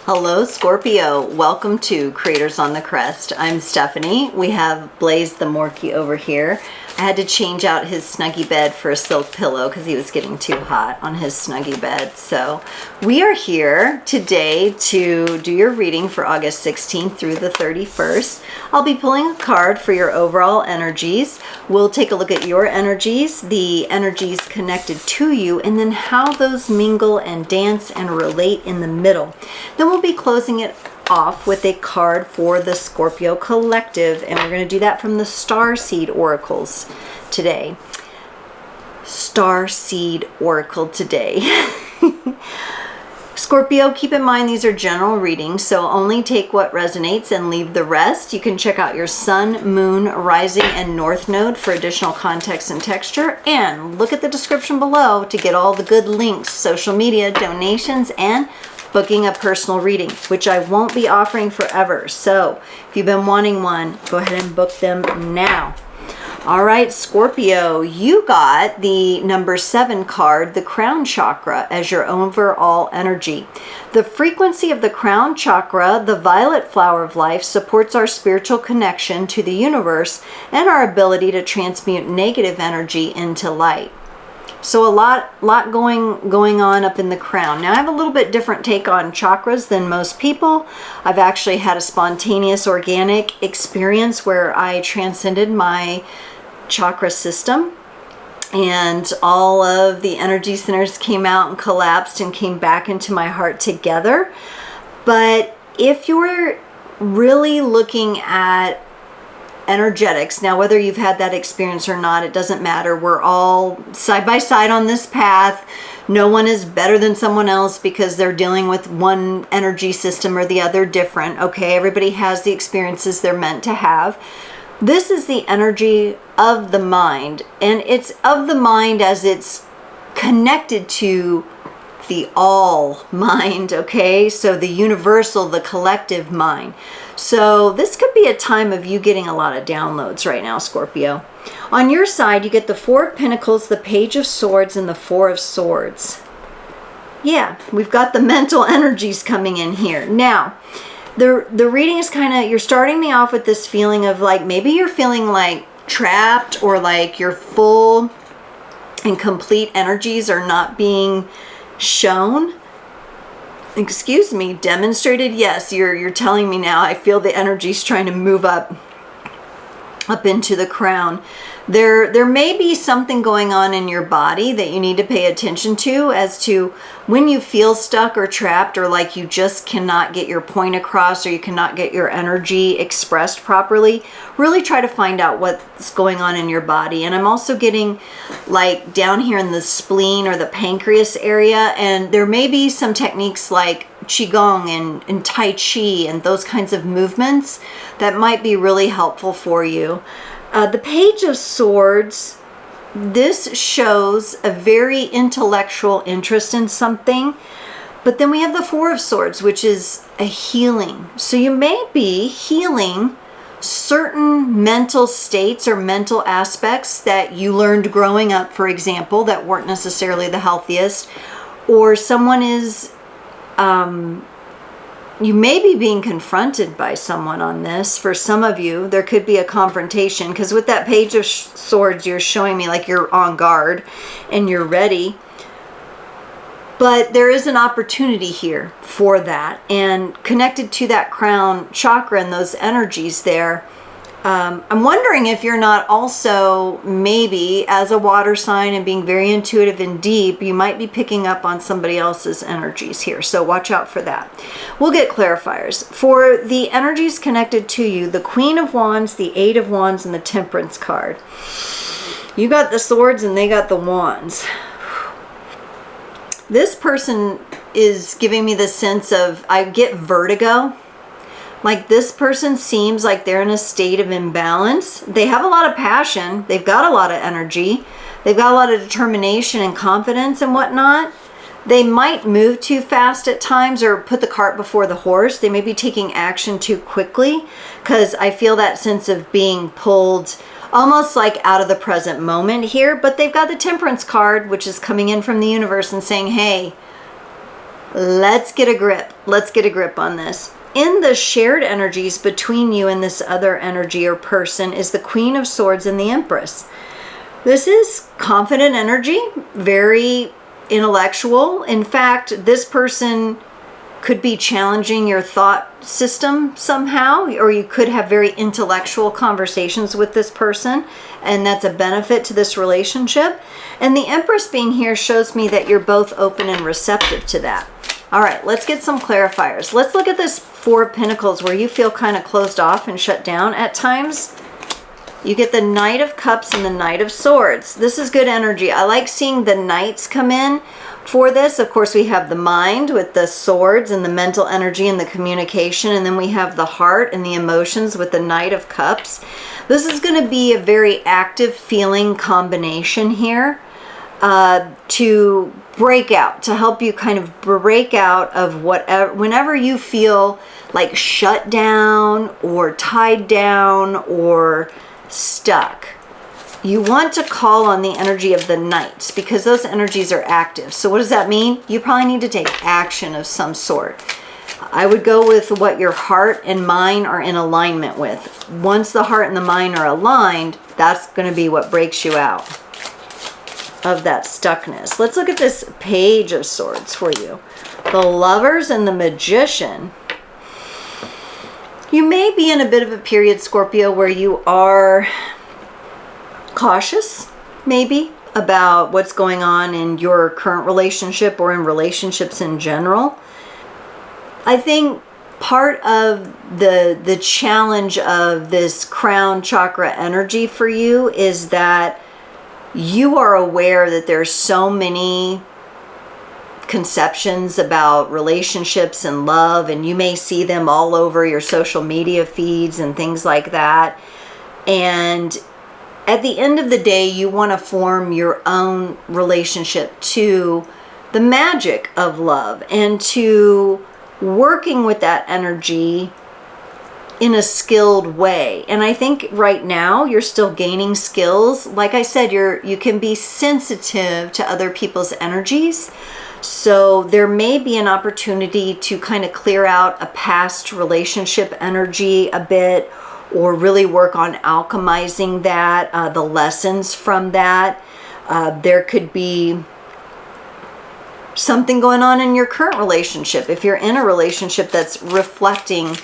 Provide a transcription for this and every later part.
Hello Scorpio, welcome to Creators on the Crest. I'm Stephanie. We have Blaze the Morky over here. I had to change out his Snuggie bed for a silk pillow because he was getting too hot on his Snuggie bed. So we are here today to do your reading for August 16th through the 31st. I'll be pulling a card for your overall energies. We'll take a look at your energies, the energies connected to you, and then how those mingle and dance and relate in the middle. Then we'll be closing it off with a card for the Scorpio collective, and we're going to do that from the Starseeds Oracles today. Starseeds Oracle today. Scorpio, keep in mind these are general readings, so only take what resonates and leave the rest. You can check out your sun, moon, rising, and north node for additional context and texture, and look at the description below to get all the good links, social media, donations, and booking a personal reading, which I won't be offering forever. So if you've been wanting one, go ahead and book them now. All right, Scorpio, you got the number 7 card, the crown chakra, as your overall energy. The frequency of the crown chakra, the violet flower of life, supports our spiritual connection to the universe and our ability to transmute negative energy into light. So a lot going on up in the crown. Now I have a little bit different take on chakras than most people. I've actually had a spontaneous organic experience where I transcended my chakra system and all of the energy centers came out and collapsed and came back into my heart together. But if you're really looking at energetics, now whether you've had that experience or not, it doesn't matter. We're all side by side on this path. No one is better than someone else because they're dealing with one energy system or the other different. Okay, everybody has the experiences they're meant to have. This is the energy of the mind, and it's of the mind as it's connected to the all mind, okay? So the universal, the collective mind. So this could be a time of you getting a lot of downloads right now, Scorpio. On your side, you get the 4 of Pentacles, the Page of Swords, and the 4 of Swords. Yeah, we've got the mental energies coming in here. Now, the reading is kind of, you're starting me off with this feeling of like, maybe you're feeling like trapped or like your full and complete energies are not being shown. Excuse me, demonstrated. Yes, you're telling me now. I feel the energies trying to move up into the crown. There may be something going on in your body that you need to pay attention to as to when you feel stuck or trapped or like you just cannot get your point across or you cannot get your energy expressed properly. Really try to find out what's going on in your body. And I'm also getting like down here in the spleen or the pancreas area, and there may be some techniques like Qigong and Tai Chi and those kinds of movements that might be really helpful for you. The Page of Swords, this shows a very intellectual interest in something. But then we have the 4 of Swords, which is a healing. So you may be healing certain mental states or mental aspects that you learned growing up, for example, that weren't necessarily the healthiest. Or someone is... you may be being confronted by someone on this. For some of you, there could be a confrontation because with that Page of Swords, you're showing me like you're on guard and you're ready. But there is an opportunity here for that. And connected to that crown chakra and those energies there, I'm wondering if you're not also maybe as a water sign and being very intuitive and deep, you might be picking up on somebody else's energies here. So watch out for that. We'll get clarifiers. For the energies connected to you, the Queen of Wands, the 8 of Wands, and the Temperance card. You got the swords and they got the wands. This person is giving me the sense of, I get vertigo. Like this person seems like they're in a state of imbalance. They have a lot of passion. They've got a lot of energy. They've got a lot of determination and confidence and whatnot. They might move too fast at times or put the cart before the horse. They may be taking action too quickly because I feel that sense of being pulled almost like out of the present moment here. But they've got the Temperance card, which is coming in from the universe and saying, hey, Let's get a grip. Let's get a grip on this. In the shared energies between you and this other energy or person is the Queen of Swords and the Empress. This is confident energy, very intellectual. In fact, this person could be challenging your thought system somehow, or you could have very intellectual conversations with this person, and that's a benefit to this relationship. And the Empress being here shows me that you're both open and receptive to that. All right, let's get some clarifiers. Let's look at this Four of Pentacles where you feel kind of closed off and shut down at times. You get the Knight of Cups and the Knight of Swords. This is good energy. I like seeing the Knights come in for this. Of course, we have the mind with the swords and the mental energy and the communication. And then we have the heart and the emotions with the Knight of Cups. This is going to be a very active feeling combination here to break out, to help you kind of break out of whatever, whenever you feel like shut down or tied down or stuck. You want to call on the energy of the Knights because those energies are active. So what does that mean? You probably need to take action of some sort. I would go with what your heart and mind are in alignment with. Once the heart and the mind are aligned, that's going to be what breaks you out of that stuckness. Let's look at this Page of Swords for you. The Lovers and the Magician. You may be in a bit of a period, Scorpio, where you are cautious, maybe, about what's going on in your current relationship or in relationships in general. I think part of the challenge of this crown chakra energy for you is that you are aware that there's so many conceptions about relationships and love, and you may see them all over your social media feeds and things like that. And at the end of the day, you want to form your own relationship to the magic of love and to working with that energy in a skilled way. And I think right now you're still gaining skills. Like I said, you can be sensitive to other people's energies. So there may be an opportunity to kind of clear out a past relationship energy a bit, or really work on alchemizing that, the lessons from that. There could be something going on in your current relationship. If you're in a relationship that's reflecting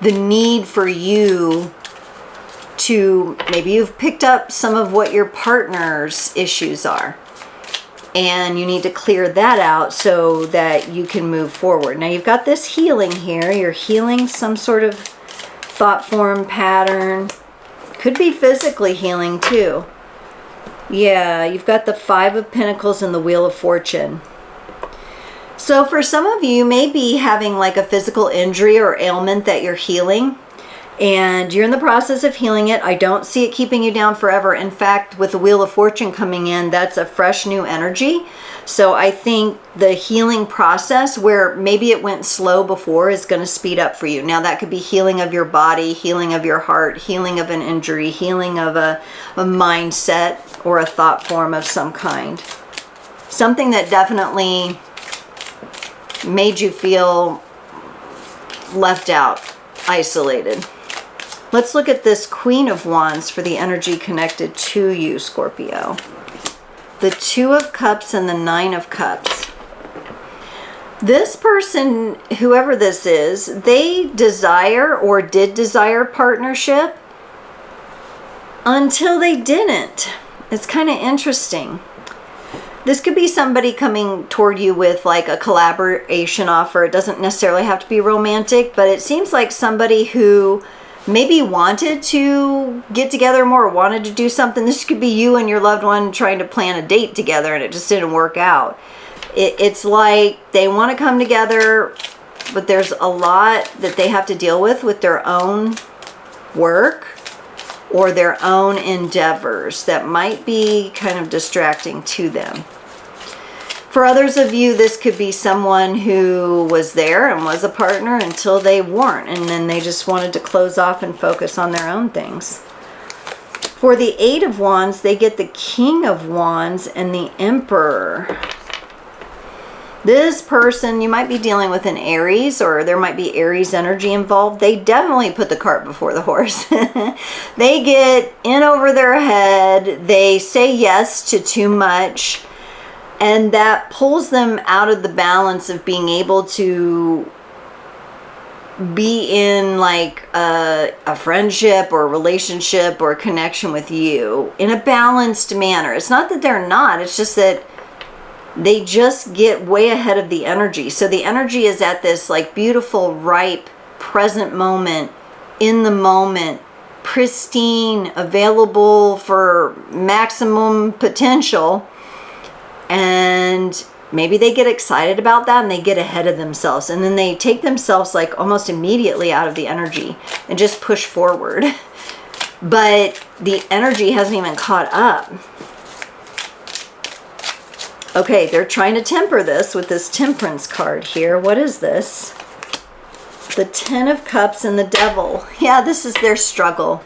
the need for you to, maybe you've picked up some of what your partner's issues are, and you need to clear that out so that you can move forward. Now you've got this healing here. You're healing some sort of thought form pattern. Could be physically healing too. Yeah, you've got the Five of Pentacles and the Wheel of Fortune. So for some of you, you may be having like a physical injury or ailment that you're healing, and you're in the process of healing it. I don't see it keeping you down forever. In fact, with the Wheel of Fortune coming in, that's a fresh new energy. So I think the healing process, where maybe it went slow before, is going to speed up for you. Now that could be healing of your body, healing of your heart, healing of an injury, healing of a mindset or a thought form of some kind. Something that definitely made you feel left out, isolated. Let's look at this Queen of Wands for the energy connected to you, Scorpio. The Two of Cups and the Nine of Cups. This person, whoever this is, they desire or did desire partnership until they didn't. It's kind of interesting. This could be somebody coming toward you with like a collaboration offer. It doesn't necessarily have to be romantic, but it seems like somebody who maybe wanted to get together more, wanted to do something. This could be you and your loved one trying to plan a date together and it just didn't work out. It's like they want to come together, but there's a lot that they have to deal with their own work or their own endeavors that might be kind of distracting to them. For others of you, this could be someone who was there and was a partner until they weren't, and then they just wanted to close off and focus on their own things. For the Eight of Wands, they get the King of Wands and the Emperor. This person, you might be dealing with an Aries, or there might be Aries energy involved. They definitely put the cart before the horse. They get in over their head. They say yes to too much. And that pulls them out of the balance of being able to be in like a friendship or a relationship or a connection with you in a balanced manner. It's not that they're not, it's just that they just get way ahead of the energy. So the energy is at this like beautiful, ripe, present moment, in the moment, pristine, available for maximum potential. And maybe they get excited about that and they get ahead of themselves. And then they take themselves like almost immediately out of the energy and just push forward. But the energy hasn't even caught up. Okay, they're trying to temper this with this Temperance card here. What is this? The Ten of Cups and the Devil. Yeah, this is their struggle.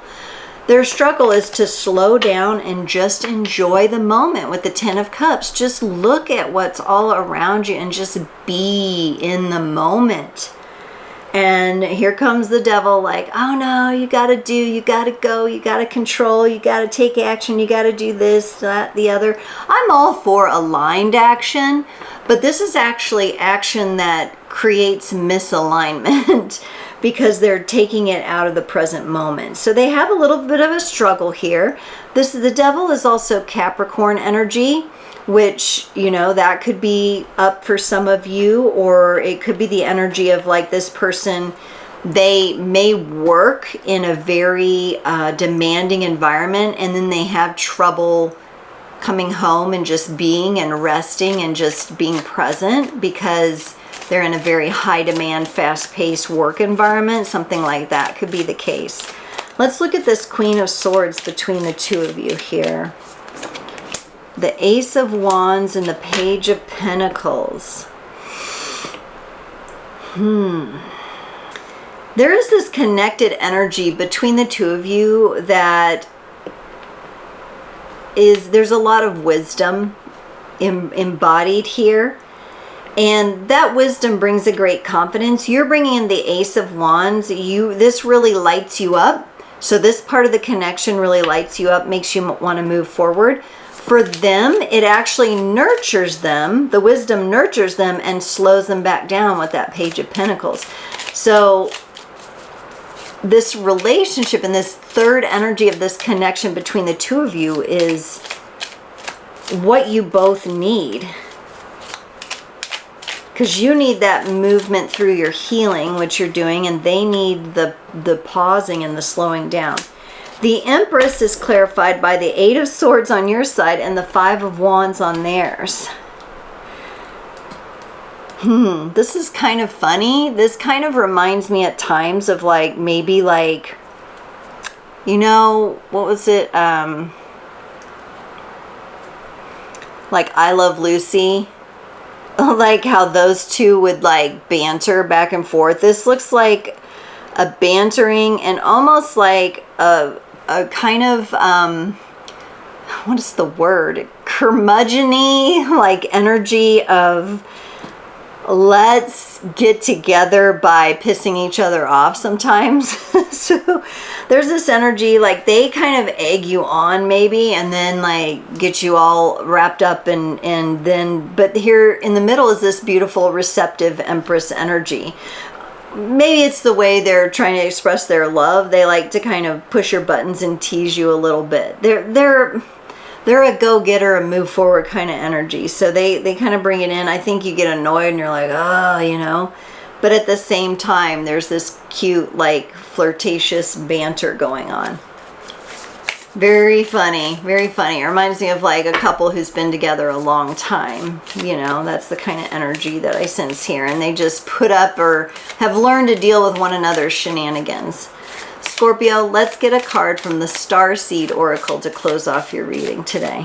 Their struggle is to slow down and just enjoy the moment with the Ten of Cups. Just look at what's all around you and just be in the moment. And here comes the devil like, oh no, you gotta do, you gotta go, you gotta control, you gotta take action, you gotta do this, that, the other. I'm all for aligned action, but this is actually action that creates misalignment because they're taking it out of the present moment. So they have a little bit of a struggle here. The devil is also Capricorn energy, which, you know, that could be up for some of you, or it could be the energy of like this person, they may work in a very demanding environment and then they have trouble coming home and just being and resting and just being present because they're in a very high demand, fast-paced work environment. Something like that could be the case. Let's look at this Queen of Swords between the two of you here. The Ace of Wands and the Page of Pentacles. There is this connected energy between the two of you that there's a lot of wisdom embodied here. And that wisdom brings a great confidence. You're bringing in the Ace of Wands. This really lights you up. So this part of the connection really lights you up, makes you want to move forward. For them, it actually nurtures them. The wisdom nurtures them and slows them back down with that Page of Pentacles. So this relationship and this third energy of this connection between the two of you is what you both need. Because you need that movement through your healing, which you're doing, and they need the pausing and the slowing down. The Empress is clarified by the Eight of Swords on your side and the Five of Wands on theirs. This is kind of funny. This kind of reminds me at times of like, maybe like, you know, what was it? Like I Love Lucy. Like how those two would like banter back and forth. This looks like a bantering and almost like a kind of what is the word, curmudgeon-y like energy of let's get together by pissing each other off sometimes. So there's this energy like they kind of egg you on maybe and then like get you all wrapped up and then, but here in the middle is this beautiful receptive Empress energy. Maybe it's the way they're trying to express their love. They like to kind of push your buttons and tease you a little bit. They're a go-getter, a move forward kind of energy. So they kind of bring it in. I think you get annoyed and you're like, oh, you know. But at the same time, there's this cute, like, flirtatious banter going on. Very funny, very funny. It reminds me of like a couple who's been together a long time. You know, that's the kind of energy that I sense here. And they just put up or have learned to deal with one another's shenanigans. Scorpio, let's get a card from the Starseeds Oracle to close off your reading today.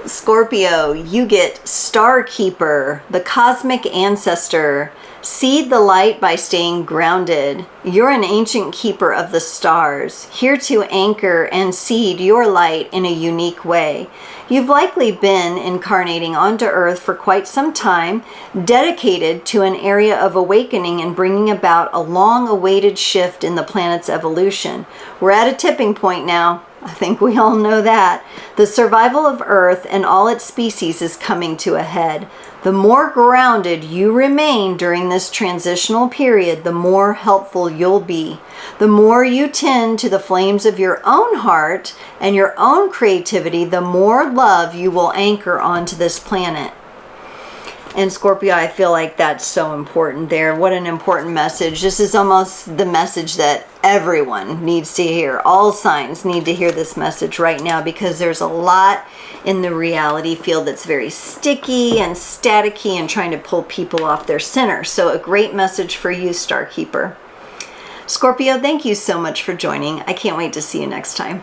Scorpio, you get Star Keeper, the cosmic ancestor. Seed the light by staying grounded. You're an ancient keeper of the stars, here to anchor and seed your light in a unique way. You've likely been incarnating onto Earth for quite some time, dedicated to an area of awakening and bringing about a long-awaited shift in the planet's evolution. We're at a tipping point now. I think we all know that. The survival of Earth and all its species is coming to a head. The more grounded you remain during this transitional period, the more helpful you'll be. The more you tend to the flames of your own heart and your own creativity, the more love you will anchor onto this planet. And Scorpio, I feel like that's so important there. What an important message. This is almost the message that everyone needs to hear. All signs need to hear this message right now, because there's a lot in the reality field that's very sticky and staticky and trying to pull people off their center. So a great message for you, Star Keeper. Scorpio, thank you so much for joining. I can't wait to see you next time.